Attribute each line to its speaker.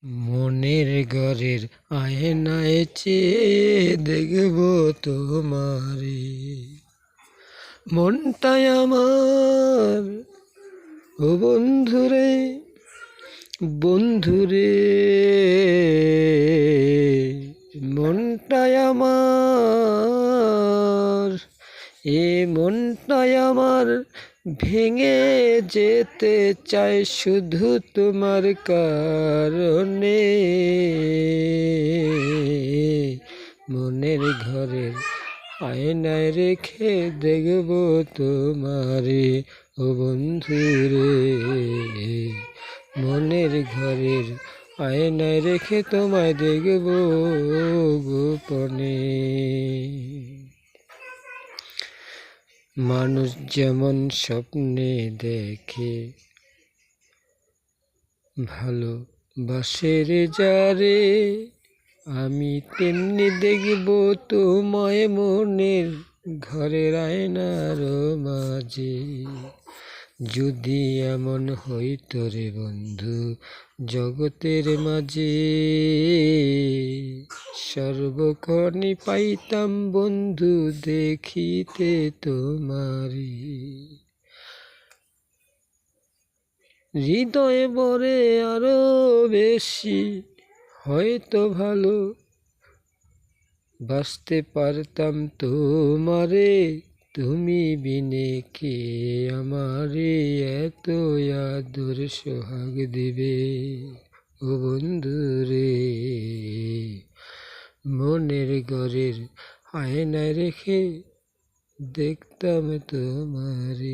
Speaker 1: মনের ঘরের আয়নায় চেয়ে দেখব তোমারে, মনটাই আমার ও বন্ধুরে, বন্ধুরে মনটাই আমার, এ মনটাই আমার ভেঙে যেতে চাই শুধু তোমার কারণে। মনের ঘরের আয়নায় রেখে দেখব তোমারে ও বন্ধুরে, মনের ঘরের আয়নায় রেখে তোমায় দেখব গোপনে। মানুষ যেমন স্বপ্নে দেখে ভালোবাসে রে যারে, আমি তেমনি দেখব তোমায় মনের ঘরের আয়নার মাঝে। যদি এমন হইতো রে বন্ধু জগতের মাঝে, সর্বক্ষণই পাইতাম বন্ধু দেখিতে তোমারি। হৃদয়ে ভরে আরো বেশি হয়তো ভালো বাসতে পারতাম তোমারে, তুমি বিনে কে আমারে এত আদর সোহাগ দিবে ও বন্ধুরে। মনের ঘরের আয়নায় রেখে দেখতাম তোমারে।